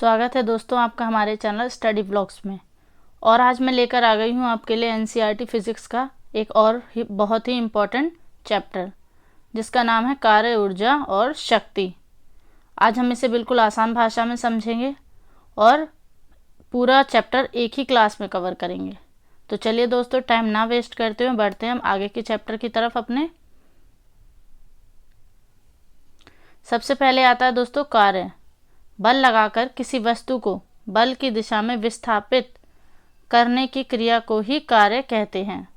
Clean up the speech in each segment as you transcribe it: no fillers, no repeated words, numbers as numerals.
स्वागत है दोस्तों आपका हमारे चैनल स्टडी ब्लॉग्स में। और आज मैं लेकर आ गई हूँ आपके लिए एनसीईआरटी फिज़िक्स का एक और बहुत ही इम्पोर्टेंट चैप्टर जिसका नाम है कार्य, ऊर्जा और शक्ति। आज हम इसे बिल्कुल आसान भाषा में समझेंगे और पूरा चैप्टर एक ही क्लास में कवर करेंगे। तो चलिए दोस्तों, टाइम ना वेस्ट करते हुए बढ़ते हैं हम आगे के चैप्टर की तरफ अपने। सबसे पहले आता है दोस्तों कार्य। बल लगाकर किसी वस्तु को बल की दिशा में विस्थापित करने की क्रिया को ही कार्य कहते हैं।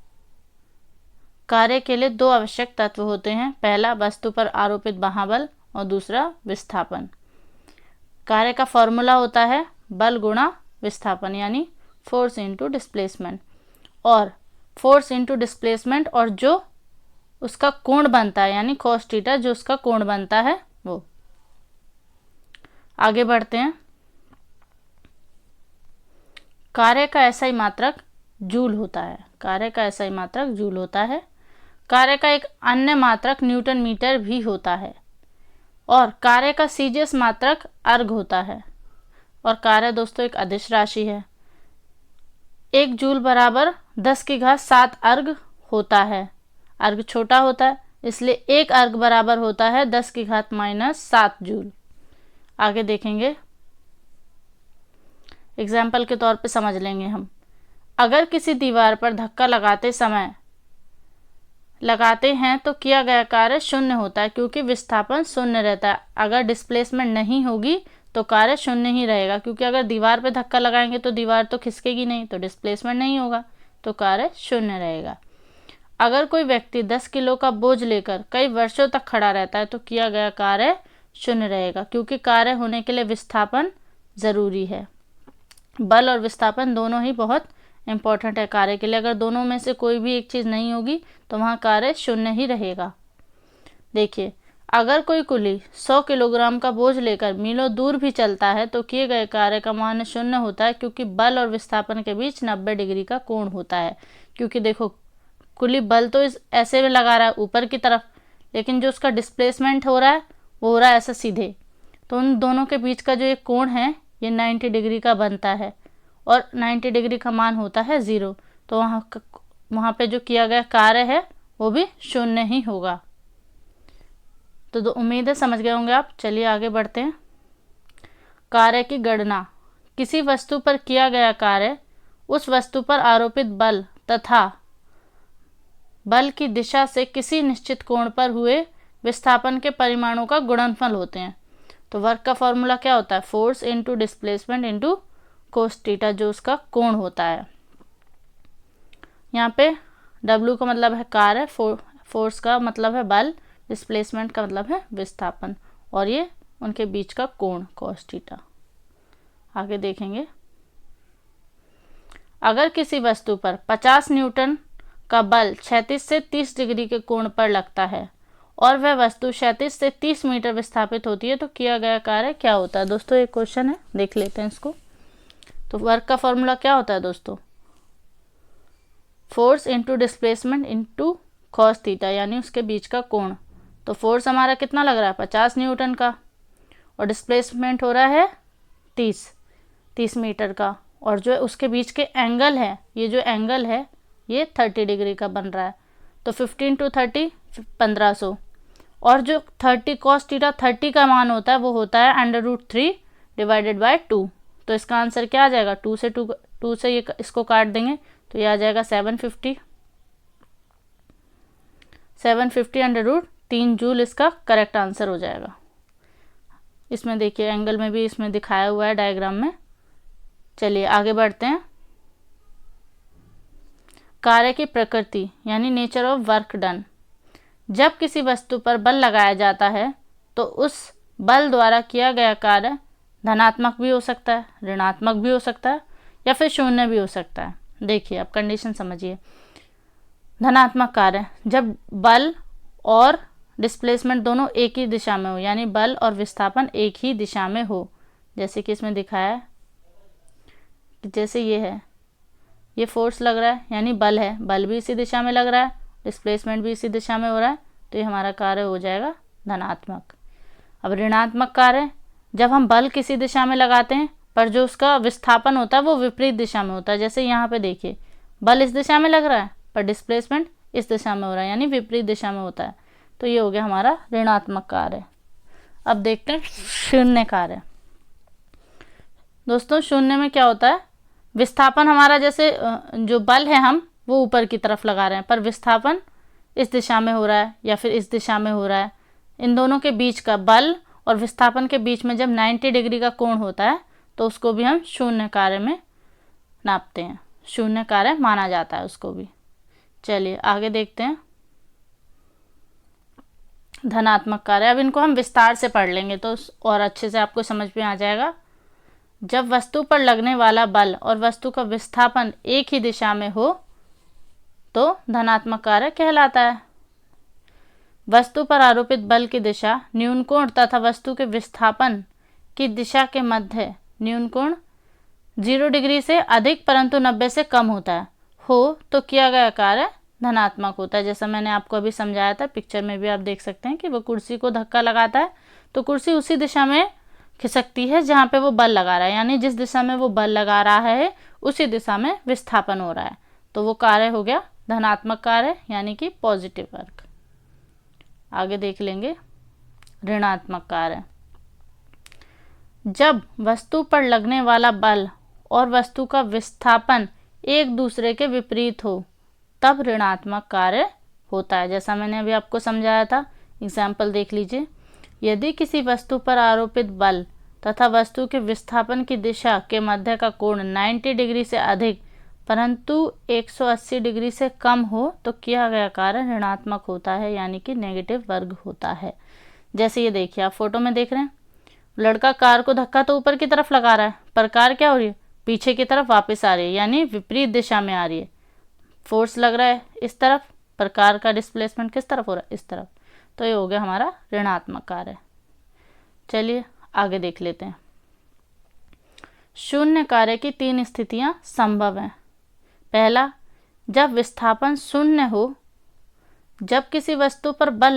कार्य के लिए दो आवश्यक तत्व होते हैं, पहला वस्तु पर आरोपित महाबल और दूसरा विस्थापन। कार्य का फॉर्मूला होता है बल गुणा विस्थापन यानी फोर्स इनटू डिस्प्लेसमेंट। और फोर्स इनटू डिस्प्लेसमेंट और जो उसका कोण बनता है यानी कॉस थीटा, जो उसका कोण बनता है वो। आगे बढ़ते हैं। कार्य का एसआई मात्रक जूल होता है। कार्य का एसआई मात्रक जूल होता है। कार्य का एक अन्य मात्रक न्यूटन मीटर भी होता है। और कार्य का सीजीएस मात्रक अर्ग होता है। और कार्य दोस्तों एक अदिश राशि है। 1 जूल बराबर 10⁻7 अर्ग होता है। अर्ग छोटा होता है इसलिए 1 अर्ग बराबर होता है 10⁻⁻7 जूल। आगे देखेंगे, एग्जाम्पल के तौर पे समझ लेंगे हम। अगर किसी दीवार पर धक्का लगाते हैं तो किया गया कार्य शून्य होता है क्योंकि विस्थापन शून्य रहता है। अगर डिस्प्लेसमेंट नहीं होगी तो कार्य शून्य ही रहेगा, क्योंकि अगर दीवार पे धक्का लगाएंगे तो दीवार तो खिसकेगी नहीं, तो डिस्प्लेसमेंट नहीं होगा, तो कार्य शून्य रहेगा। अगर कोई व्यक्ति 10 किलो का बोझ लेकर कई वर्षों तक खड़ा रहता है तो किया गया कार्य शून्य रहेगा, क्योंकि कार्य होने के लिए विस्थापन जरूरी है। बल और विस्थापन दोनों ही बहुत इंपॉर्टेंट है कार्य के लिए। अगर दोनों में से कोई भी एक चीज़ नहीं होगी तो वहाँ कार्य शून्य ही रहेगा। देखिए, अगर कोई कुली 100 किलोग्राम का बोझ लेकर मीलों दूर भी चलता है तो किए गए कार्य का मान शून्य होता है, क्योंकि बल और विस्थापन के बीच 90 डिग्री का कोण होता है। क्योंकि देखो, कुली बल तो इस ऐसे में लगा रहा है ऊपर की तरफ, लेकिन जो उसका डिस्प्लेसमेंट हो रहा है वो हो रहा है ऐसा सीधे, तो उन दोनों के बीच का जो एक कोण है ये 90 डिग्री का बनता है। और 90 डिग्री का मान होता है 0, तो वहाँ पे जो किया गया कार्य है वो भी शून्य ही होगा। तो उम्मीद है समझ गए होंगे आप। चलिए आगे बढ़ते हैं। कार्य की गणना। किसी वस्तु पर किया गया कार्य उस वस्तु पर आरोपित बल तथा बल की दिशा से किसी निश्चित कोण पर हुए विस्थापन के परिमाणों का गुणनफल होते हैं। तो वर्क का फॉर्मूला क्या होता है? Force into displacement into cos theta, जो उसका कोण होता है। यहाँ पे W का मतलब है कार्य, फोर्स का मतलब है बल, डिस्प्लेसमेंट का मतलब है विस्थापन, और ये उनके बीच का कोण कोस थीटा। आगे देखेंगे, अगर किसी वस्तु पर 50 न्यूटन का बल क्षैतिज से 30 डिग्री के कोण पर लगता है और वह वस्तु क्षैतिज से 30 मीटर विस्थापित होती है तो किया गया कार्य क्या होता है? दोस्तों एक क्वेश्चन है, देख लेते हैं इसको। तो वर्क का फॉर्मूला क्या होता है दोस्तों? Force into displacement into cos theta, यानी उसके बीच का कोण। तो फोर्स हमारा कितना लग रहा है? 50 न्यूटन का, और डिस्प्लेसमेंट हो रहा है 30 मीटर का, और जो उसके बीच के एंगल है, ये जो एंगल है ये 30 डिग्री का बन रहा है। तो 15 × 30 1500, और जो 30 cos थीटा 30 का मान होता है वो होता है √3 डिवाइडेड बाय 2। तो इसका आंसर क्या आ जाएगा? 2 से ये इसको काट देंगे तो ये आ जाएगा 750 √3 जूल इसका करेक्ट आंसर हो जाएगा। इसमें देखिए एंगल में भी इसमें दिखाया हुआ है डायग्राम में। चलिए आगे बढ़ते हैं। कार्य की प्रकृति यानी नेचर ऑफ वर्क डन। जब किसी वस्तु पर बल लगाया जाता है तो उस बल द्वारा किया गया कार्य धनात्मक भी हो सकता है, ऋणात्मक भी हो सकता है, या फिर शून्य भी हो सकता है। देखिए आप कंडीशन समझिए। धनात्मक कार्य, जब बल और डिस्प्लेसमेंट दोनों एक ही दिशा में हो, यानी बल और विस्थापन एक ही दिशा में हो, जैसे कि इसमें दिखाया है कि जैसे ये है, ये फोर्स लग रहा है यानी बल है, बल भी इसी दिशा में लग रहा है, डिस्प्लेसमेंट भी इसी दिशा में हो रहा है, तो ये हमारा कार्य हो जाएगा धनात्मक। अब ऋणात्मक कार्य, जब हम बल किसी दिशा में लगाते हैं पर जो उसका विस्थापन होता है वो विपरीत दिशा में होता है, जैसे यहाँ पे देखिए बल इस दिशा में लग रहा है पर डिस्प्लेसमेंट इस दिशा में हो रहा है, यानी विपरीत दिशा में होता है, तो ये हो गया हमारा ऋणात्मक कार्य। अब देखते हैं शून्य कार्य। दोस्तों शून्य में क्या होता है, विस्थापन हमारा जैसे जो बल है हम वो ऊपर की तरफ लगा रहे हैं पर विस्थापन इस दिशा में हो रहा है या फिर इस दिशा में हो रहा है, इन दोनों के बीच का बल और विस्थापन के बीच में जब 90 डिग्री का कोण होता है तो उसको भी हम शून्य कार्य में नापते हैं, शून्य कार्य माना जाता है उसको भी। चलिए आगे देखते हैं धनात्मक कार्य। अब इनको हम विस्तार से पढ़ लेंगे तो और अच्छे से आपको समझ में आ जाएगा। जब वस्तु पर लगने वाला बल और वस्तु का विस्थापन एक ही दिशा में हो तो धनात्मक कार्य कहलाता है। वस्तु पर आरोपित बल की दिशा न्यून कोण तथा वस्तु के विस्थापन की दिशा के मध्य न्यून कोण 0 डिग्री से अधिक परंतु 90 से कम होता है हो तो किया गया कार्य धनात्मक होता है। जैसा मैंने आपको अभी समझाया था, पिक्चर में भी आप देख सकते हैं कि वो कुर्सी को धक्का लगाता है तो कुर्सी उसी दिशा में खिसकती है जहाँ पे वो बल लगा रहा है, यानी जिस दिशा में वो बल लगा रहा है उसी दिशा में विस्थापन हो रहा है, तो वो कार्य हो गया धनात्मक कार्य यानी कि पॉजिटिव वर्क। आगे देख लेंगे ऋणात्मक कार्य। जब वस्तु पर लगने वाला बल और वस्तु का विस्थापन एक दूसरे के विपरीत हो तब ऋणात्मक कार्य होता है। जैसा मैंने अभी आपको समझाया था, एग्जाम्पल देख लीजिए। यदि किसी वस्तु पर आरोपित बल तथा वस्तु के विस्थापन की दिशा के मध्य का कोण 90 डिग्री से अधिक परंतु 180 डिग्री से कम हो तो किया गया कार्य ऋणात्मक होता है यानी कि नेगेटिव वर्ग होता है। जैसे ये देखिए आप फोटो में देख रहे हैं, लड़का कार को धक्का तो ऊपर की तरफ लगा रहा है पर कार क्या हो रही है, पीछे की तरफ वापस आ रही है, यानी विपरीत दिशा में आ रही है। फोर्स लग रहा है इस तरफ पर कार का डिस्प्लेसमेंट किस तरफ हो रहा है, इस तरफ, तो ये हो गया हमारा ऋणात्मक कार्य। चलिए आगे देख लेते हैं। शून्य कार्य की 3 स्थितियां संभव हैं। पहला, जब विस्थापन शून्य हो, जब किसी वस्तु पर बल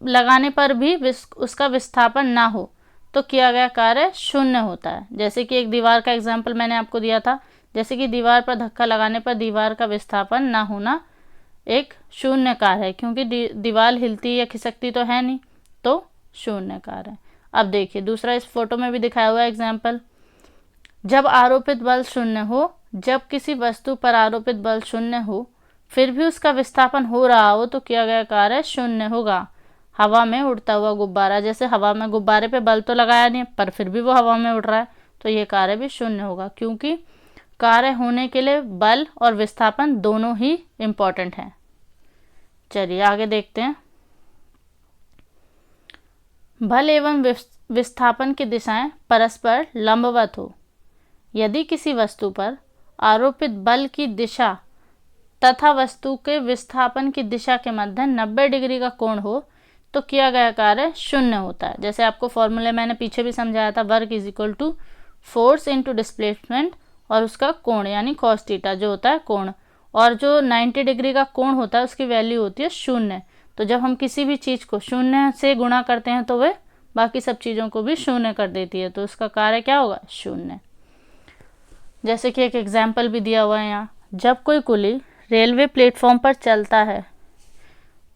लगाने पर भी उसका विस्थापन ना हो तो किया गया कार्य शून्य होता है। जैसे कि एक दीवार का एग्जाम्पल मैंने आपको दिया था, जैसे कि दीवार पर धक्का लगाने पर दीवार का विस्थापन ना होना एक शून्य कार्य है, क्योंकि दीवार हिलती या खिसकती तो है नहीं, तो शून्य कार्य है। अब देखिए दूसरा इस फोटो में भी दिखाया हुआ एग्जाम्पल, जब आरोपित बल शून्य हो, जब किसी वस्तु पर आरोपित बल शून्य हो फिर भी उसका विस्थापन हो रहा हो तो किया गया कार्य शून्य होगा। हवा में उड़ता हुआ गुब्बारा, जैसे हवा में गुब्बारे पे बल तो लगाया नहीं पर फिर भी वो हवा में उड़ रहा है तो ये कार्य भी शून्य होगा, क्योंकि कार्य होने के लिए बल और विस्थापन दोनों ही इम्पॉर्टेंट हैं। चलिए आगे देखते हैं। बल एवं विस्थापन की दिशाएं परस्पर लंबवत हो। यदि किसी वस्तु पर आरोपित बल की दिशा तथा वस्तु के विस्थापन की दिशा के मध्य 90 डिग्री का कोण हो तो किया गया कार्य शून्य होता है। जैसे आपको फॉर्मूले मैंने पीछे भी समझाया था, work is equal to force into displacement और उसका कोण यानी कॉस थीटा जो होता है कोण, और जो 90 डिग्री का कोण होता है उसकी वैल्यू होती है शून्य। तो जब हम किसी भी चीज़ को शून्य से गुणा करते हैं तो वह बाकी सब चीज़ों को भी शून्य कर देती है, तो उसका कार्य क्या होगा, शून्य। जैसे कि एक एग्जाम्पल भी दिया हुआ है यहाँ, जब कोई कुली रेलवे प्लेटफॉर्म पर चलता है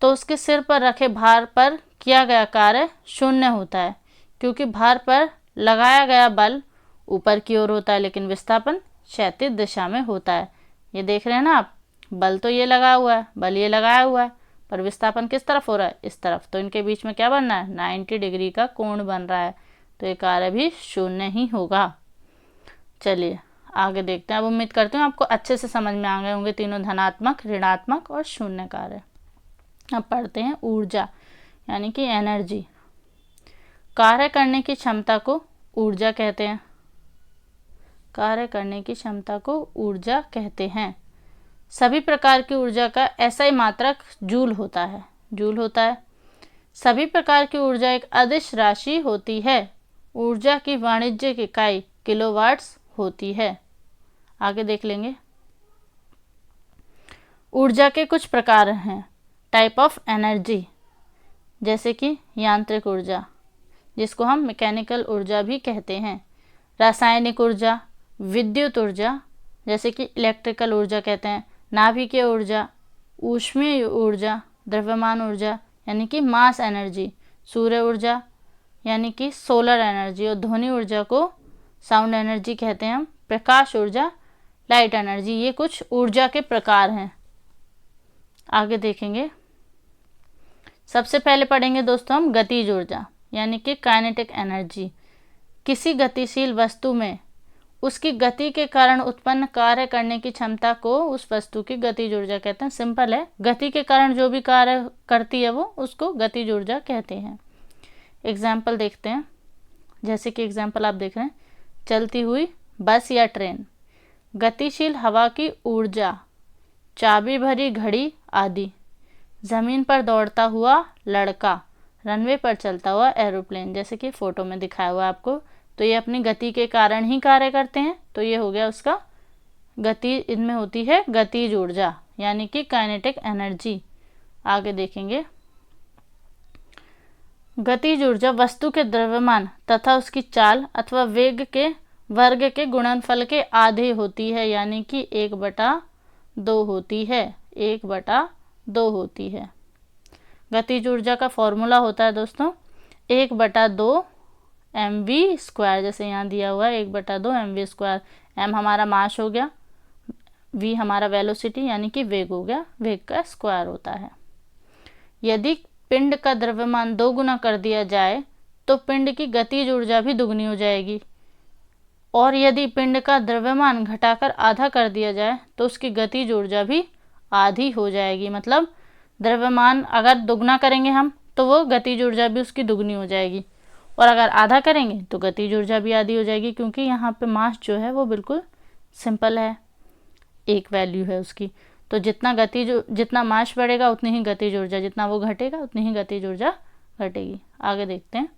तो उसके सिर पर रखे भार पर किया गया कार्य शून्य होता है, क्योंकि भार पर लगाया गया बल ऊपर की ओर होता है लेकिन विस्थापन क्षैतिज दिशा में होता है। ये देख रहे हैं ना आप, बल तो ये लगा हुआ है, बल ये लगाया हुआ है पर विस्थापन किस तरफ हो रहा है, इस तरफ, तो इनके बीच में क्या बनना है, 90 डिग्री का कोण बन रहा है, तो ये कार्य भी शून्य ही होगा। चलिए आगे देखते हैं। अब उम्मीद करती हूँ आपको अच्छे से समझ में आ गए होंगे तीनों धनात्मक, ऋणात्मक और शून्य कार्य। अब पढ़ते हैं ऊर्जा यानी कि एनर्जी। कार्य करने की क्षमता को ऊर्जा कहते हैं। कार्य करने की क्षमता को ऊर्जा कहते हैं। सभी प्रकार की ऊर्जा का SI मात्रक जूल होता है, जूल होता है। सभी प्रकार की ऊर्जा एक अदिश राशि होती है। ऊर्जा की वाणिज्यिक इकाई किलोवाट्स होती है। आगे देख लेंगे। ऊर्जा के कुछ प्रकार हैं, टाइप ऑफ एनर्जी, जैसे कि यांत्रिक ऊर्जा, जिसको हम मैकेनिकल ऊर्जा भी कहते हैं। रासायनिक ऊर्जा, विद्युत ऊर्जा जैसे कि इलेक्ट्रिकल ऊर्जा कहते हैं, नाभिकीय ऊर्जा, ऊष्मीय ऊर्जा, द्रव्यमान ऊर्जा यानी कि मास एनर्जी, सूर्य ऊर्जा यानी कि सोलर एनर्जी, और ध्वनि ऊर्जा को साउंड एनर्जी कहते हैं हम, प्रकाश ऊर्जा लाइट एनर्जी। ये कुछ ऊर्जा के प्रकार हैं। आगे देखेंगे। सबसे पहले पढ़ेंगे दोस्तों हम गतिज ऊर्जा यानी कि काइनेटिक एनर्जी। किसी गतिशील वस्तु में उसकी गति के कारण उत्पन्न कार्य करने की क्षमता को उस वस्तु की गतिज ऊर्जा कहते हैं। सिंपल है, गति के कारण जो भी कार्य करती है वो उसको गतिज ऊर्जा कहते हैं। एग्जाम्पल देखते हैं। जैसे कि एग्जाम्पल आप देख रहे हैं, चलती हुई बस या ट्रेन, गतिशील हवा की ऊर्जा, चाबी भरी घड़ी आदि, ज़मीन पर दौड़ता हुआ लड़का, रनवे पर चलता हुआ एरोप्लेन, जैसे कि फ़ोटो में दिखाया हुआ आपको। तो ये अपनी गति के कारण ही कार्य करते हैं। तो ये हो गया उसका गति, इनमें होती है गतिज ऊर्जा यानी कि काइनेटिक एनर्जी। आगे देखेंगे। गतिज ऊर्जा वस्तु के द्रव्यमान तथा उसकी चाल अथवा वेग के वर्ग के गुणनफल के आधे होती है यानी कि 1/2 होती है, 1/2 होती है। गतिज ऊर्जा का फॉर्मूला होता है दोस्तों 1/2 mv², जैसे यहाँ दिया हुआ है 1/2 mv²। m हमारा मास हो गया, v हमारा वेलोसिटी यानी कि वेग हो गया, वेग का स्क्वायर होता है। यदि पिंड का द्रव्यमान 2 गुना कर दिया जाए तो पिंड की गतिज ऊर्जा भी दुगनी हो जाएगी, और यदि पिंड का द्रव्यमान घटाकर आधा कर दिया जाए तो उसकी गतिज ऊर्जा भी आधी हो जाएगी। मतलब द्रव्यमान अगर दुगना करेंगे हम तो वो गतिज ऊर्जा भी उसकी दुगनी हो जाएगी, और अगर आधा करेंगे तो गतिज ऊर्जा भी आधी हो जाएगी, क्योंकि यहाँ पे मास जो है वो बिल्कुल सिंपल है, एक वैल्यू है उसकी। तो जितना मास बढ़ेगा उतनी ही गतिज ऊर्जा, जितना वो घटेगा उतनी ही गतिज ऊर्जा घटेगी। आगे देखते हैं।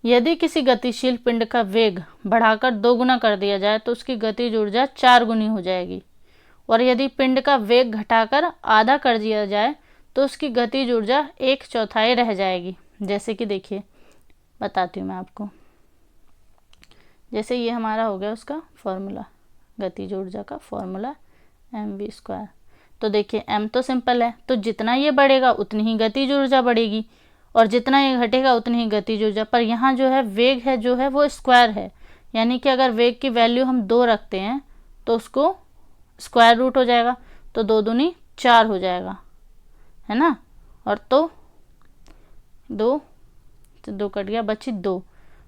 यदि किसी गतिशील पिंड का वेग बढ़ाकर 2 गुना कर दिया जाए तो उसकी गतिज ऊर्जा 4 गुनी हो जाएगी, और यदि पिंड का वेग घटाकर आधा कर दिया जाए तो उसकी गतिज ऊर्जा 1/4 रह जाएगी। जैसे कि देखिए, बताती हूँ मैं आपको। जैसे ये हमारा हो गया उसका फॉर्मूला, गतिज ऊर्जा का फॉर्मूला mv²। तो देखिए m तो सिंपल है, तो जितना ये बढ़ेगा उतनी ही गतिज ऊर्जा बढ़ेगी, और जितना ये घटेगा उतनी ही गतिज ऊर्जा। पर यहाँ जो है वेग है जो है वो स्क्वायर है, यानी कि अगर वेग की वैल्यू हम 2 रखते हैं तो उसको स्क्वायर रूट हो जाएगा, तो 2 दूनी 4 हो जाएगा, है ना। और तो 2 कट गया, बची 2।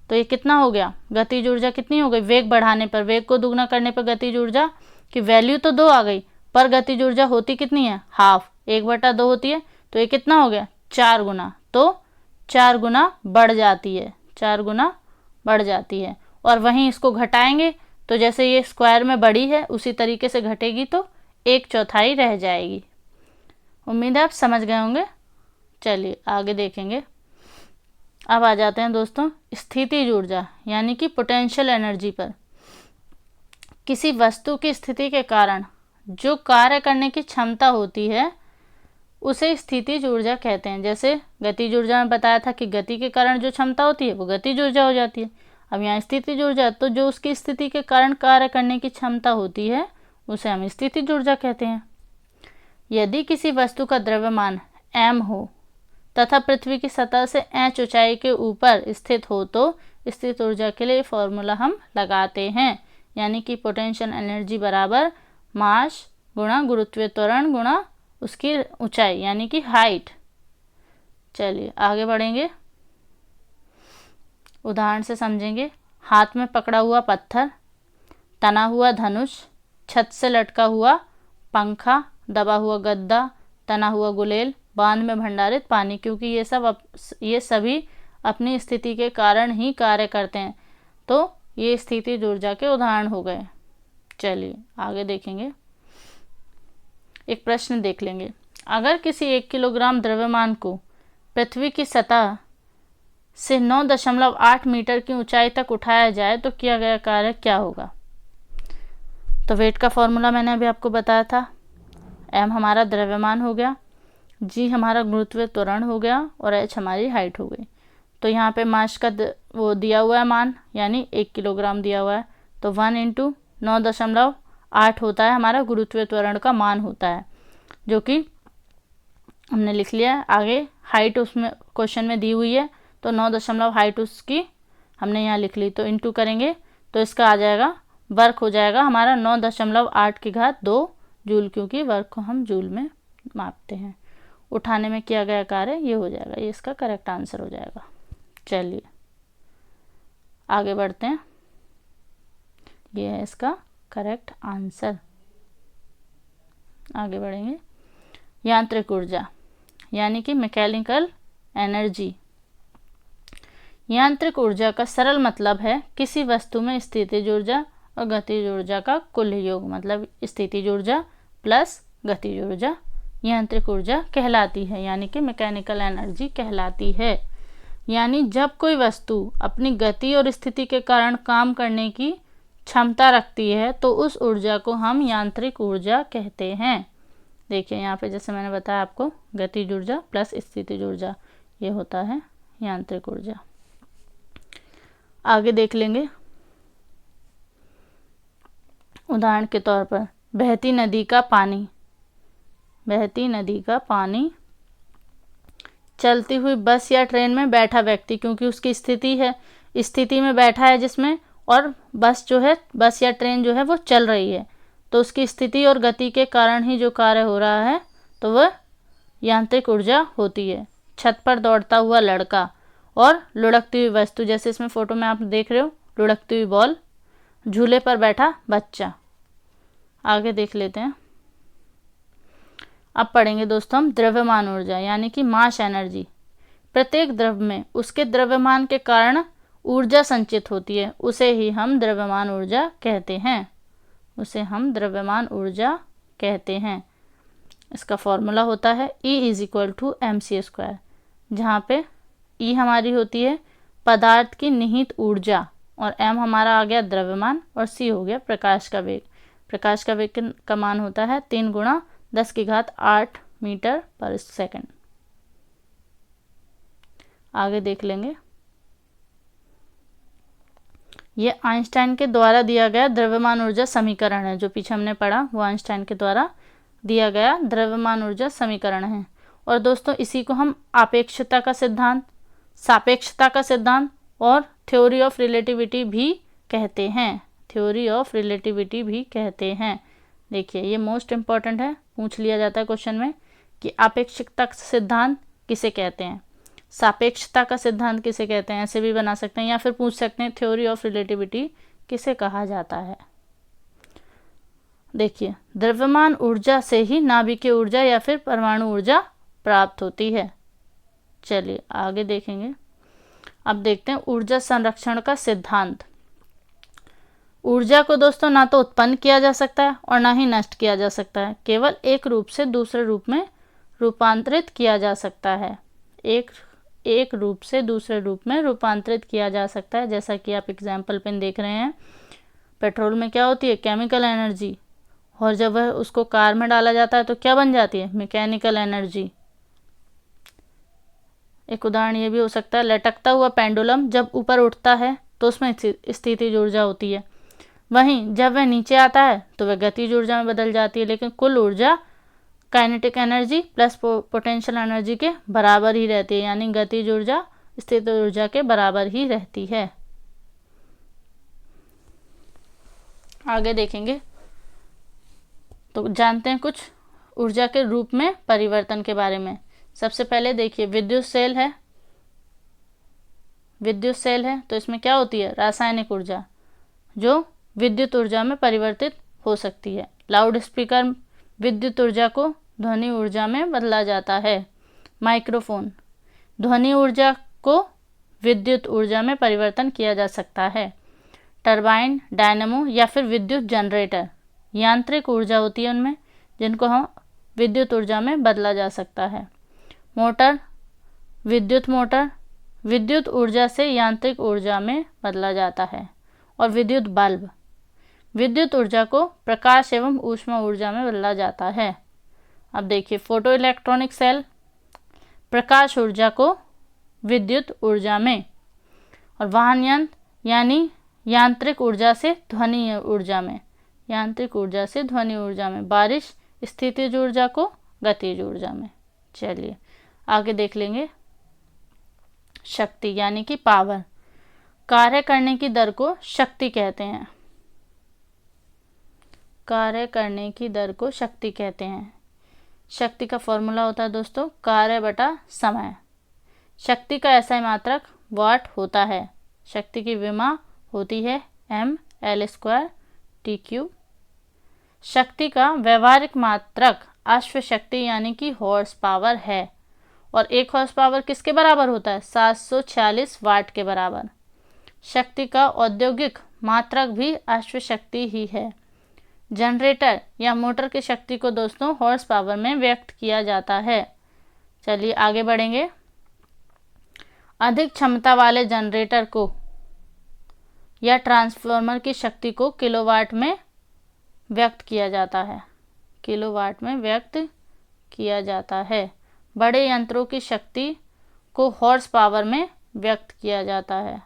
तो ये कितना हो गया, गतिज ऊर्जा कितनी हो गई, वेग बढ़ाने पर, वेग को दुगना करने पर गतिज ऊर्जा की वैल्यू तो 2 आ गई, पर गतिज ऊर्जा होती कितनी है, हाफ, 1/2 होती है। तो ये कितना हो गया, 4 गुना। तो 4 गुना बढ़ जाती है, 4 गुना बढ़ जाती है। और वहीं इसको घटाएंगे तो जैसे ये स्क्वायर में बढ़ी है उसी तरीके से घटेगी, तो 1/4 रह जाएगी। उम्मीद है आप समझ गए होंगे। चलिए आगे देखेंगे। अब आ जाते हैं दोस्तों स्थितिज ऊर्जा यानी कि पोटेंशियल एनर्जी पर। किसी वस्तु की स्थिति के कारण जो कार्य करने की क्षमता होती है उसे स्थितिज ऊर्जा कहते हैं। जैसे गतिज ऊर्जा में बताया था कि गति के कारण जो क्षमता होती है वो गतिज ऊर्जा हो जाती है। अब यहाँ स्थितिज ऊर्जा, तो जो उसकी स्थिति के कारण कार्य करने की क्षमता होती है उसे हम स्थितिज ऊर्जा कहते हैं। यदि किसी वस्तु का द्रव्यमान m हो तथा पृथ्वी की सतह से h ऊंचाई के ऊपर स्थित हो तो स्थित ऊर्जा के लिए फॉर्मूला हम लगाते हैं, यानी कि पोटेंशियल एनर्जी बराबर मास गुणा गुरुत्वीय त्वरण गुणा उसकी ऊंचाई यानी कि हाइट। चलिए आगे बढ़ेंगे, उदाहरण से समझेंगे। हाथ में पकड़ा हुआ पत्थर, तना हुआ धनुष, छत से लटका हुआ पंखा, दबा हुआ गद्दा, तना हुआ गुलेल, बांध में भंडारित पानी, क्योंकि ये सभी अपनी स्थिति के कारण ही कार्य करते हैं। तो ये स्थितिज ऊर्जा के उदाहरण हो गए। चलिए आगे देखेंगे, एक प्रश्न देख लेंगे। अगर किसी 1 किलोग्राम द्रव्यमान को पृथ्वी की सतह से 9.8 मीटर की ऊंचाई तक उठाया जाए तो किया गया कार्य क्या होगा। तो वेट का फॉर्मूला मैंने अभी आपको बताया था। m हमारा द्रव्यमान हो गया, g हमारा गुरुत्वीय त्वरण हो गया, और h हमारी हाइट हो गई। तो यहाँ पे मास का वो दिया हुआ है मान, यानी 1 किलोग्राम दिया हुआ है, तो 1 × 9.8 होता है हमारा गुरुत्वीय त्वरण का मान होता है, जो कि हमने लिख लिया है। आगे हाइट उसमें क्वेश्चन में दी हुई है, तो 9 हाइट उसकी हमने यहाँ लिख ली, तो इंटू करेंगे तो इसका आ जाएगा, वर्क हो जाएगा हमारा 9.8 जूल, क्योंकि वर्क को हम जूल में मापते हैं। उठाने में किया गया कार्य ये हो जाएगा, ये इसका करेक्ट आंसर हो जाएगा। चलिए आगे बढ़ते हैं, ये है इसका करेक्ट आंसर। आगे बढ़ेंगे। यांत्रिक ऊर्जा यानी कि मैकेनिकल एनर्जी। यांत्रिक ऊर्जा का सरल मतलब है किसी वस्तु में स्थितिज ऊर्जा और गतिज ऊर्जा का कुल योग, मतलब स्थितिज ऊर्जा प्लस गतिज ऊर्जा यांत्रिक ऊर्जा कहलाती है, यानी कि मैकेनिकल एनर्जी कहलाती है। यानी जब कोई वस्तु अपनी गति और स्थिति के कारण काम करने की क्षमता रखती है तो उस ऊर्जा को हम यांत्रिक ऊर्जा कहते हैं। देखिए यहाँ पे जैसे मैंने बताया आपको, गतिज ऊर्जा प्लस स्थितिज ऊर्जा, ये होता है यांत्रिक ऊर्जा। आगे देख लेंगे। उदाहरण के तौर पर बहती नदी का पानी, बहती नदी का पानी, चलती हुई बस या ट्रेन में बैठा व्यक्ति, क्योंकि उसकी स्थिति है, स्थिति में बैठा है जिसमें, और बस जो है, बस या ट्रेन जो है वो चल रही है, तो उसकी स्थिति और गति के कारण ही जो कार्य हो रहा है तो वह यांत्रिक ऊर्जा होती है। छत पर दौड़ता हुआ लड़का और लुढ़कती हुई वस्तु, जैसे इसमें फोटो में आप देख रहे हो, लुढ़कती हुई बॉल, झूले पर बैठा बच्चा। आगे देख लेते हैं। अब पढ़ेंगे दोस्तों हम द्रव्यमान ऊर्जा यानी कि मास एनर्जी। प्रत्येक द्रव्य में उसके द्रव्यमान के कारण ऊर्जा संचित होती है, उसे ही हम द्रव्यमान ऊर्जा कहते हैं, उसे हम द्रव्यमान ऊर्जा कहते हैं। इसका फॉर्मूला होता है E = mc², जहाँ पे E हमारी होती है पदार्थ की निहित ऊर्जा, और m हमारा आ गया द्रव्यमान, और c हो गया प्रकाश का वेग। प्रकाश का वेग का मान होता है 3 × 10⁸ मीटर पर सेकंड। आगे देख लेंगे। ये आइंस्टाइन के द्वारा दिया गया द्रव्यमान ऊर्जा समीकरण है, जो पीछे हमने पढ़ा वो आइंस्टाइन के द्वारा दिया गया द्रव्यमान ऊर्जा समीकरण है। और दोस्तों इसी को हम आपेक्षता का सिद्धांत, सापेक्षता का सिद्धांत और थ्योरी ऑफ रिलेटिविटी भी कहते हैं, थ्योरी ऑफ रिलेटिविटी भी कहते हैं। देखिए ये मोस्ट इम्पॉर्टेंट है, पूछ लिया जाता है क्वेश्चन में कि आपेक्षिकता का सिद्धांत किसे कहते हैं, सापेक्षता का सिद्धांत किसे कहते हैं, ऐसे भी बना सकते हैं, या फिर पूछ सकते हैं थ्योरी ऑफ रिलेटिविटी किसे कहा जाता है। देखिए द्रव्यमान ऊर्जा से ही नाभिकीय ऊर्जा या फिर परमाणु ऊर्जा प्राप्त होती है। चलिए आगे देखेंगे। अब देखते हैं ऊर्जा संरक्षण का सिद्धांत। ऊर्जा को दोस्तों ना तो उत्पन्न किया जा सकता है और ना ही नष्ट किया जा सकता है, केवल एक रूप से दूसरे रूप में रूपांतरित किया जा सकता है, एक रूप से दूसरे रूप में रूपांतरित किया जा सकता है। जैसा कि आप एग्जाम्पल पे देख रहे हैं, पेट्रोल में क्या होती है, केमिकल एनर्जी, और जब वह उसको कार में डाला जाता है तो क्या बन जाती है, मैकेनिकल एनर्जी। एक उदाहरण ये भी हो सकता है, लटकता हुआ पेंडुलम जब ऊपर उठता है तो उसमें स्थितिज ऊर्जा होती है, वहीं जब वह नीचे आता है तो वह गतिज ऊर्जा में बदल जाती है, लेकिन कुल ऊर्जा kinetic energy plus potential energy के बराबर ही रहती है, यानी गतिज ऊर्जा स्थितिज ऊर्जा के बराबर ही रहती है। आगे देखेंगे तो जानते हैं कुछ ऊर्जा के रूप में परिवर्तन के बारे में। सबसे पहले देखिए विद्युत सेल है, विद्युत सेल है तो इसमें क्या होती है, रासायनिक ऊर्जा जो विद्युत ऊर्जा में परिवर्तित हो सकती है। लाउड स्पीकर विद्युत ऊर्जा को ध्वनि ऊर्जा में बदला जाता है। माइक्रोफोन ध्वनि ऊर्जा को विद्युत ऊर्जा में परिवर्तन किया जा सकता है। टरबाइन, डायनेमो या फिर विद्युत जनरेटर यांत्रिक ऊर्जा होती है उनमें, जिनको हम विद्युत ऊर्जा में बदला जा सकता है। मोटर विद्युत ऊर्जा से यांत्रिक ऊर्जा में बदला जाता है। और विद्युत बल्ब विद्युत ऊर्जा को प्रकाश एवं ऊष्मा ऊर्जा में बदला जाता है। अब देखिए फोटो इलेक्ट्रॉनिक सेल प्रकाश ऊर्जा को विद्युत ऊर्जा में, और वाहन यंत्र यानी यांत्रिक ऊर्जा से ध्वनि ऊर्जा में, यांत्रिक ऊर्जा से ध्वनि ऊर्जा में, बारिश स्थितिज ऊर्जा को गतिज ऊर्जा में। चलिए आगे देख लेंगे। शक्ति यानी कि पावर, कार्य करने की दर को शक्ति कहते हैं, कार्य करने की दर को शक्ति कहते हैं। शक्ति का फॉर्मूला होता है दोस्तों कार्य बटा समय। शक्ति का SI मात्रक वाट होता है। शक्ति की विमा होती है mL² T³। शक्ति का व्यवहारिक मात्रक अश्व शक्ति यानी कि हॉर्स पावर है, और 1 हॉर्स पावर किसके बराबर होता है? 746 वाट के बराबर। शक्ति का औद्योगिक मात्रक भी अश्व शक्ति ही है। जनरेटर या मोटर की शक्ति को दोस्तों हॉर्स पावर में व्यक्त किया जाता है। चलिए आगे बढ़ेंगे। अधिक क्षमता वाले जनरेटर को या ट्रांसफार्मर की शक्ति को किलोवाट में व्यक्त किया जाता है, किलोवाट में व्यक्त किया जाता है। बड़े यंत्रों की शक्ति को हॉर्स पावर में व्यक्त किया जाता है।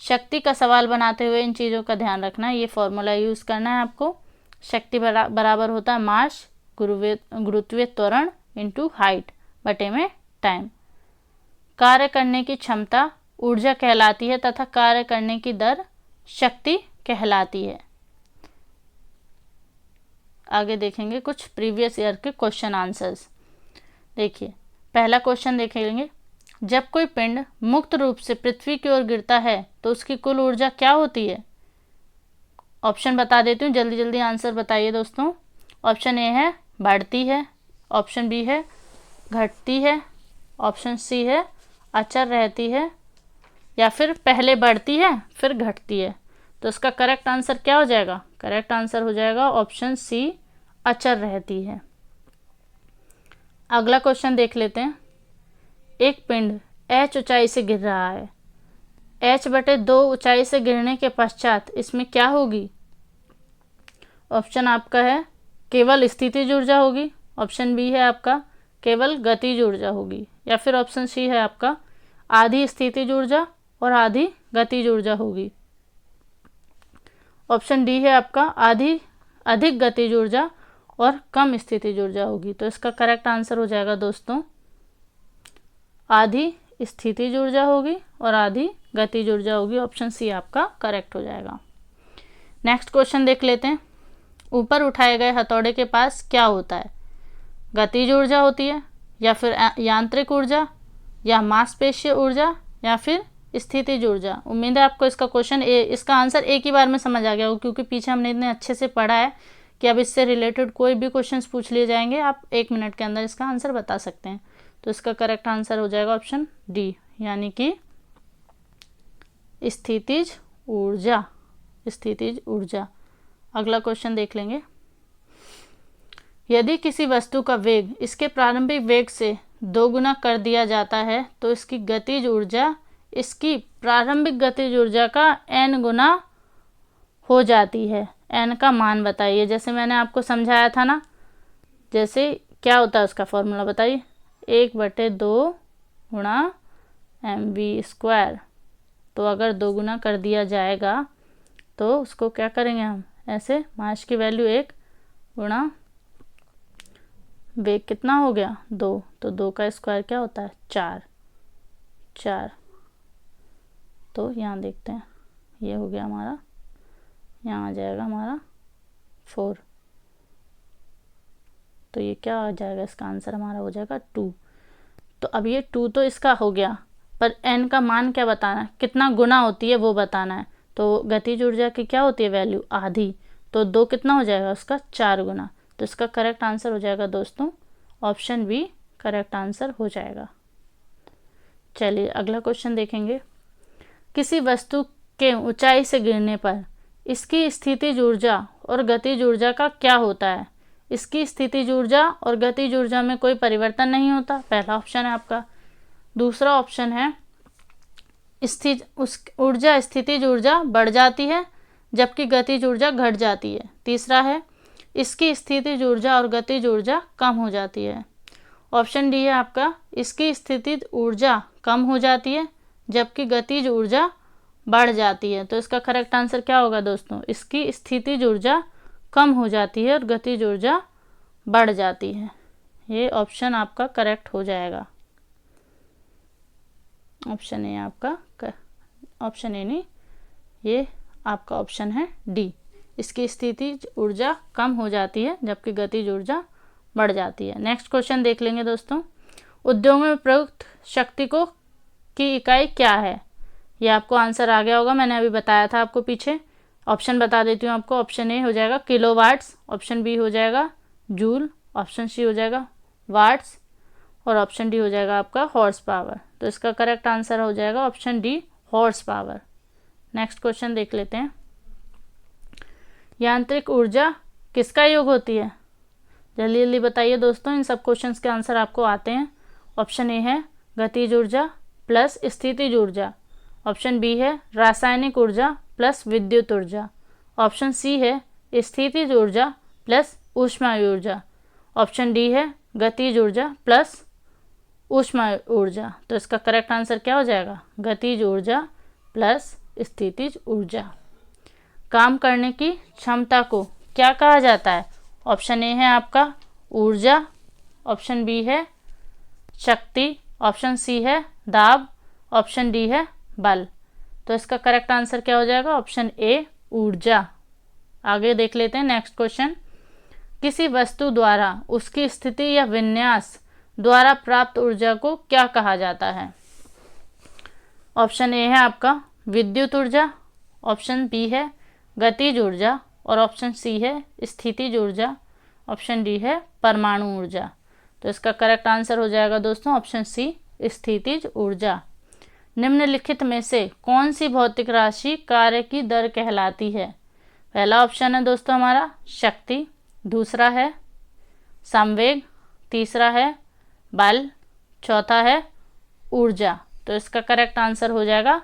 शक्ति का सवाल बनाते हुए इन चीज़ों का ध्यान रखना है, ये फॉर्मूला यूज़ करना है आपको। शक्ति बराबर होता है मास गुरुत्वीय त्वरण इंटू हाइट बटे में टाइम। कार्य करने की क्षमता ऊर्जा कहलाती है तथा कार्य करने की दर शक्ति कहलाती है। आगे देखेंगे कुछ प्रीवियस ईयर के क्वेश्चन आंसर्स। देखिए पहला क्वेश्चन देखेंगे, जब कोई पिंड मुक्त रूप से पृथ्वी की ओर गिरता है तो उसकी कुल ऊर्जा क्या होती है? ऑप्शन बता देती हूँ, जल्दी जल्दी आंसर बताइए दोस्तों। ऑप्शन ए है बढ़ती है, ऑप्शन बी है घटती है, ऑप्शन सी है अचर रहती है, या फिर पहले बढ़ती है फिर घटती है। तो इसका करेक्ट आंसर क्या हो जाएगा? करेक्ट आंसर हो जाएगा ऑप्शन सी अचर रहती है। अगला क्वेश्चन देख लेते हैं। एक पिंड h ऊंचाई से गिर रहा है, h/2 ऊंचाई से गिरने के पश्चात इसमें क्या होगी? ऑप्शन आपका है केवल स्थितिज ऊर्जा होगी, ऑप्शन बी है आपका केवल गतिज ऊर्जा होगी, या फिर ऑप्शन सी है आपका आधी स्थितिज ऊर्जा और आधी गतिज ऊर्जा होगी। ऑप्शन डी है आपका अधिक गतिज ऊर्जा और कम स्थितिज ऊर्जा होगी। तो इसका करेक्ट आंसर हो जाएगा दोस्तों आधी स्थितिज ऊर्जा होगी और आधी गतिज ऊर्जा होगी। ऑप्शन सी आपका करेक्ट हो जाएगा। नेक्स्ट क्वेश्चन देख लेते हैं। ऊपर उठाए गए हथौड़े के पास क्या होता है? गतिज ऊर्जा होती है, या फिर यांत्रिक ऊर्जा, या मांसपेशीय ऊर्जा, या फिर स्थितिज ऊर्जा। उम्मीद है आपको इसका आंसर एक ही बार में समझ आ गया हो, क्योंकि पीछे हमने इतने अच्छे से पढ़ा है कि अब इससे रिलेटेड कोई भी क्वेश्चंस पूछ लिए जाएंगे, आप 1 मिनट के अंदर इसका आंसर बता सकते हैं। तो इसका करेक्ट आंसर हो जाएगा ऑप्शन डी, यानी कि स्थितिज ऊर्जा, स्थितिज ऊर्जा। अगला क्वेश्चन देख लेंगे। यदि किसी वस्तु का वेग इसके प्रारंभिक वेग से 2 गुना कर दिया जाता है तो इसकी गतिज ऊर्जा इसकी प्रारंभिक गतिज ऊर्जा का n गुना हो जाती है। n का मान बताइए, जैसे मैंने आपको समझाया था ना, जैसे क्या होता है उसका फॉर्मूला बताइए, 1/2 गुणा mv²। तो अगर 2 गुना कर दिया जाएगा तो उसको क्या करेंगे हम, ऐसे मास की वैल्यू 1 गुणा वेग कितना हो गया 2, तो 2 का स्क्वायर क्या होता है 4। तो यहाँ देखते हैं, ये हो गया हमारा, यहाँ आ जाएगा हमारा 4। तो ये क्या आ जाएगा, इसका आंसर हमारा हो जाएगा 2। तो अब ये 2 तो इसका हो गया, पर n का मान क्या बताना है, कितना गुना होती है वो बताना है। तो गतिज ऊर्जा की क्या होती है वैल्यू, आधी, तो 2 कितना हो जाएगा उसका 4 गुना। तो इसका करेक्ट आंसर हो जाएगा दोस्तों ऑप्शन बी करेक्ट आंसर हो जाएगा। चलिए अगला क्वेश्चन देखेंगे। किसी वस्तु के ऊंचाई से गिरने पर इसकी स्थितिज ऊर्जा और गतिज ऊर्जा का क्या होता है? इसकी स्थितिज ऊर्जा और गतिज ऊर्जा में कोई परिवर्तन नहीं होता, पहला ऑप्शन है आपका। दूसरा ऑप्शन है स्थितिज ऊर्जा बढ़ जाती है जबकि गतिज ऊर्जा घट जाती है। तीसरा है इसकी स्थितिज ऊर्जा और गतिज ऊर्जा कम हो जाती है। ऑप्शन डी है आपका इसकी स्थितिज ऊर्जा कम हो जाती है जबकि गतिज ऊर्जा बढ़ जाती है। तो इसका करेक्ट आंसर क्या होगा दोस्तों? इसकी स्थितिज ऊर्जा कम हो जाती है और गतिज ऊर्जा बढ़ जाती है। ये ऑप्शन आपका करेक्ट हो जाएगा। ऑप्शन ए आपका ऑप्शन ए नहीं, ये आपका ऑप्शन है डी। इसकी स्थितिज ऊर्जा कम हो जाती है जबकि गतिज ऊर्जा बढ़ जाती है। नेक्स्ट क्वेश्चन देख लेंगे दोस्तों। उद्योग में प्रयुक्त शक्ति को की इकाई क्या है? ये आपको आंसर आ गया होगा, मैंने अभी बताया था आपको पीछे। ऑप्शन बता देती हूँ आपको। ऑप्शन ए हो जाएगा किलोवाट्स, ऑप्शन बी हो जाएगा जूल, ऑप्शन सी हो जाएगा वाट्स और ऑप्शन डी हो जाएगा आपका हॉर्स पावर। तो इसका करेक्ट आंसर हो जाएगा option D horse power. Next question देख लेते हैं। यांत्रिक ऊर्जा किसका योग होती है? जल्दी जल्दी बताइए दोस्तों, इन सब क्वेश्चंस के आंसर आपको आते हैं। ऑप्शन ए है गतिज ऊर्जा प्लस स्थितिज ऊर्जा, ऑप्शन बी है रासायनिक ऊर्जा प्लस विद्युत ऊर्जा, ऑप्शन सी है स्थितिज ऊर्जा प्लस ऊष्मायु ऊर्जा, ऑप्शन डी है गतिज ऊर्जा प्लस ऊष्मायु ऊर्जा। तो इसका करेक्ट आंसर क्या हो जाएगा? गतिज ऊर्जा प्लस स्थितिज ऊर्जा। काम करने की क्षमता को क्या कहा जाता है? ऑप्शन ए है आपका ऊर्जा, ऑप्शन बी है शक्ति, ऑप्शन सी है दाब, ऑप्शन डी है बल। तो इसका करेक्ट आंसर क्या हो जाएगा? ऑप्शन ए ऊर्जा। आगे देख लेते हैं नेक्स्ट क्वेश्चन। किसी वस्तु द्वारा उसकी स्थिति या विन्यास द्वारा प्राप्त ऊर्जा को क्या कहा जाता है? ऑप्शन ए है आपका विद्युत ऊर्जा, ऑप्शन बी है गतिज ऊर्जा और ऑप्शन सी है स्थितिज ऊर्जा, ऑप्शन डी है परमाणु ऊर्जा। तो इसका करेक्ट आंसर हो जाएगा दोस्तों ऑप्शन सी स्थितिज ऊर्जा। निम्नलिखित में से कौन सी भौतिक राशि कार्य की दर कहलाती है? पहला ऑप्शन है दोस्तों हमारा शक्ति, दूसरा है संवेग, तीसरा है बल, चौथा है ऊर्जा। तो इसका करेक्ट आंसर हो जाएगा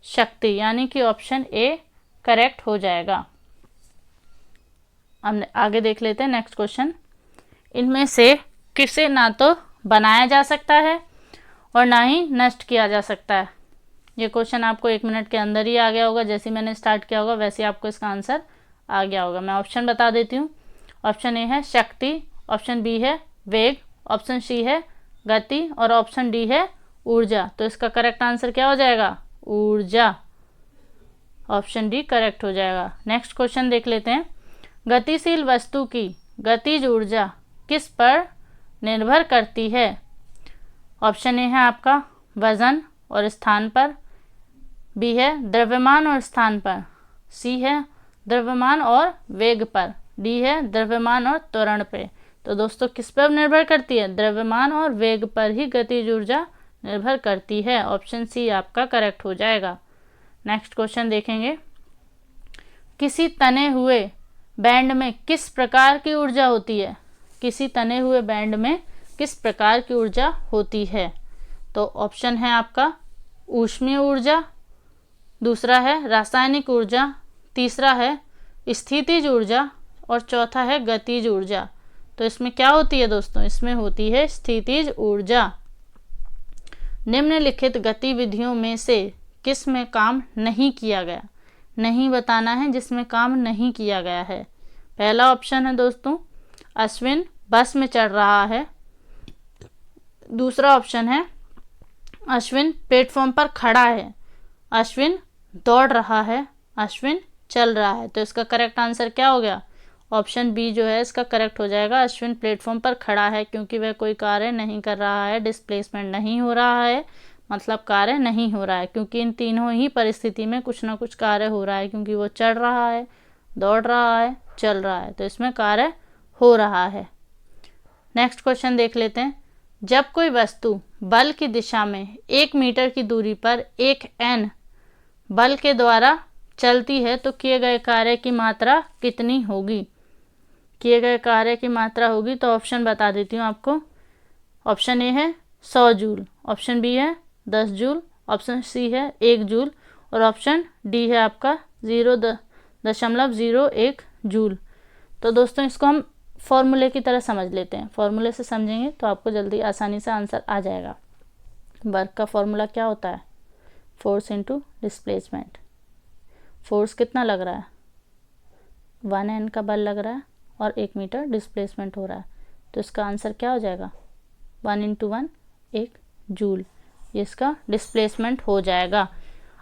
शक्ति, यानी कि ऑप्शन ए करेक्ट हो जाएगा। अब आगे देख लेते हैं नेक्स्ट क्वेश्चन। इनमें से किसे ना तो बनाया जा सकता है और ना ही नष्ट किया जा सकता है? ये क्वेश्चन आपको 1 मिनट के अंदर ही आ गया होगा, जैसे मैंने स्टार्ट किया होगा वैसे आपको इसका आंसर आ गया होगा। मैं ऑप्शन बता देती हूँ। ऑप्शन ए है शक्ति, ऑप्शन बी है वेग, ऑप्शन सी है गति और ऑप्शन डी है ऊर्जा। तो इसका करेक्ट आंसर क्या हो जाएगा? ऊर्जा। ऑप्शन डी करेक्ट हो जाएगा। नेक्स्ट क्वेश्चन देख लेते हैं। गतिशील वस्तु की गतिज ऊर्जा किस पर निर्भर करती है? ऑप्शन ए है आपका वजन और स्थान पर, बी है द्रव्यमान और स्थान पर, सी है द्रव्यमान और वेग पर, डी है द्रव्यमान और त्वरण पे। तो दोस्तों किस पर निर्भर करती है? द्रव्यमान और वेग पर ही गतिज ऊर्जा निर्भर करती है। ऑप्शन सी आपका करेक्ट हो जाएगा। नेक्स्ट क्वेश्चन देखेंगे। किसी तने हुए बैंड में किस प्रकार की ऊर्जा होती है? किसी तने हुए बैंड में किस प्रकार की ऊर्जा होती है? तो ऑप्शन है आपका ऊष्मीय ऊर्जा, दूसरा है रासायनिक ऊर्जा, तीसरा है स्थितिज ऊर्जा और चौथा है गतिज ऊर्जा। तो इसमें क्या होती है दोस्तों? इसमें होती है स्थितिज ऊर्जा। निम्नलिखित गतिविधियों में से किस में काम नहीं किया गया? नहीं बताना है जिसमें काम नहीं किया गया है। पहला ऑप्शन है दोस्तों अश्विन बस में चढ़ रहा है, दूसरा ऑप्शन है अश्विन प्लेटफॉर्म पर खड़ा है, अश्विन दौड़ रहा है, अश्विन चल रहा है। तो इसका करेक्ट आंसर क्या हो गया? ऑप्शन बी जो है इसका करेक्ट हो जाएगा। अश्विन प्लेटफॉर्म पर खड़ा है क्योंकि वह कोई कार्य नहीं कर रहा है, डिस्प्लेसमेंट नहीं हो रहा है, मतलब कार्य नहीं हो रहा है, क्योंकि इन तीनों ही परिस्थिति में कुछ ना कुछ कार्य हो रहा है, क्योंकि वो चढ़ रहा है, दौड़ रहा है, चल रहा है, तो इसमें कार्य हो रहा है। नेक्स्ट क्वेश्चन देख लेते हैं। जब कोई वस्तु बल की दिशा में 1 मीटर की दूरी पर 1 n बल के द्वारा चलती है तो किए गए कार्य की मात्रा कितनी होगी? किए गए कार्य की मात्रा होगी तो ऑप्शन बता देती हूँ आपको। ऑप्शन ए है 100 जूल, ऑप्शन बी है 10 जूल, ऑप्शन सी है 1 जूल और ऑप्शन डी है आपका 0.01 जूल। तो दोस्तों इसको हम फॉर्मूले की तरह समझ लेते हैं। फॉर्मूले से समझेंगे तो आपको जल्दी आसानी से आंसर आ जाएगा। वर्क का फॉर्मूला क्या होता है? Force into displacement. फोर्स कितना लग रहा है? 1 N का बल लग रहा है और 1 मीटर डिस्प्लेसमेंट हो रहा है, तो इसका आंसर क्या हो जाएगा? 1 × 1 1 जूल, ये इसका डिस्प्लेसमेंट हो जाएगा।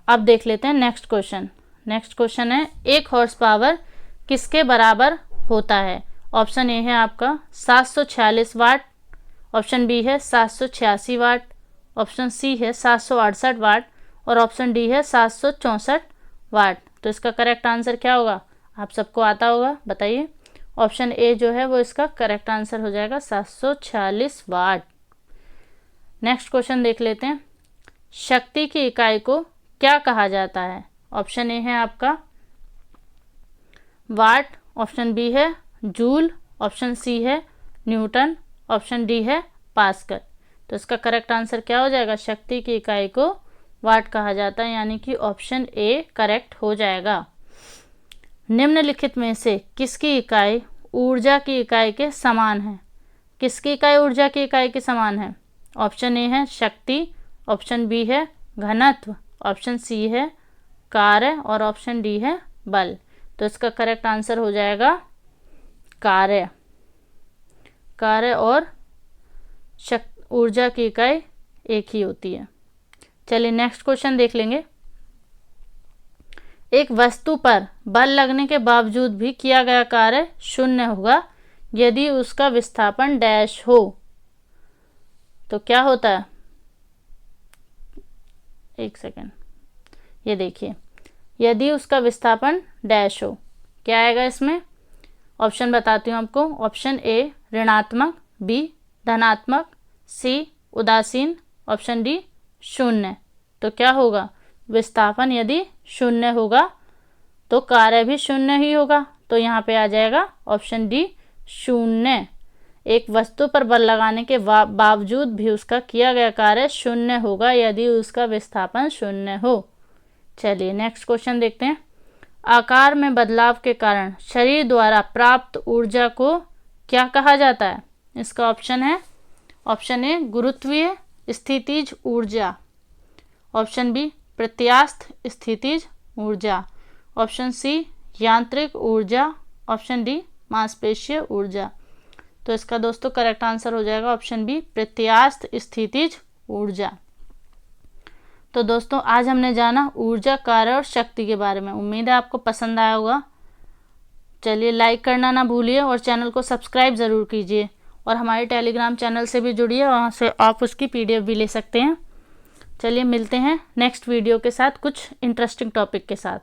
अब देख लेते हैं नेक्स्ट क्वेश्चन। नेक्स्ट क्वेश्चन है 1 हॉर्स पावर किसके बराबर होता है? ऑप्शन ए है आपका 746 वाट, ऑप्शन बी है 786 वाट, ऑप्शन सी है 768 वाट और ऑप्शन डी है 764 वाट। तो इसका करेक्ट आंसर क्या होगा? आप सबको आता होगा, बताइए। ऑप्शन ए जो है वो इसका करेक्ट आंसर हो जाएगा 746 वाट। नेक्स्ट क्वेश्चन देख लेते हैं। शक्ति की इकाई को क्या कहा जाता है? ऑप्शन ए है आपका वाट, ऑप्शन बी है जूल, ऑप्शन सी है न्यूटन, ऑप्शन डी है पास्कल। तो इसका करेक्ट आंसर क्या हो जाएगा? शक्ति की इकाई को वाट कहा जाता है, यानी कि ऑप्शन ए करेक्ट हो जाएगा। निम्नलिखित में से किसकी इकाई ऊर्जा की इकाई के समान है? किसकी इकाई ऊर्जा की इकाई के समान है? ऑप्शन ए है शक्ति, ऑप्शन बी है घनत्व, ऑप्शन सी है कार्य और ऑप्शन डी है बल। तो इसका करेक्ट आंसर हो जाएगा कार्य। कार्य और ऊर्जा की इकाई एक ही होती है। चलिए नेक्स्ट क्वेश्चन देख लेंगे। एक वस्तु पर बल लगने के बावजूद भी किया गया कार्य शून्य होगा यदि उसका विस्थापन डैश हो। तो क्या होता है? एक सेकेंड, ये देखिए, यदि उसका विस्थापन डैश हो, क्या आएगा इसमें? ऑप्शन बताती हूँ आपको। ऑप्शन ए ऋणात्मक, बी धनात्मक, सी उदासीन, ऑप्शन डी शून्य। तो क्या होगा? विस्थापन यदि शून्य होगा तो कार्य भी शून्य ही होगा, तो यहाँ पे आ जाएगा ऑप्शन डी शून्य। एक वस्तु पर बल लगाने के बावजूद भी उसका किया गया कार्य शून्य होगा यदि उसका विस्थापन शून्य हो। चलिए नेक्स्ट क्वेश्चन देखते हैं। आकार में बदलाव के कारण शरीर द्वारा प्राप्त ऊर्जा को क्या कहा जाता है? इसका ऑप्शन है, ऑप्शन ए गुरुत्वीय स्थितिज ऊर्जा, ऑप्शन बी प्रत्यास्थ स्थितिज ऊर्जा, ऑप्शन सी यांत्रिक ऊर्जा, ऑप्शन डी मांसपेशीय ऊर्जा। तो इसका दोस्तों करेक्ट आंसर हो जाएगा ऑप्शन बी प्रत्यास्थ स्थितिज ऊर्जा। तो दोस्तों आज हमने जाना ऊर्जा, कार्य और शक्ति के बारे में। उम्मीद है आपको पसंद आया होगा। चलिए लाइक करना ना भूलिए और चैनल को सब्सक्राइब ज़रूर कीजिए और हमारे टेलीग्राम चैनल से भी जुड़िए, वहाँ से आप उसकी PDF भी ले सकते हैं। चलिए मिलते हैं नेक्स्ट वीडियो के साथ कुछ इंटरेस्टिंग टॉपिक के साथ।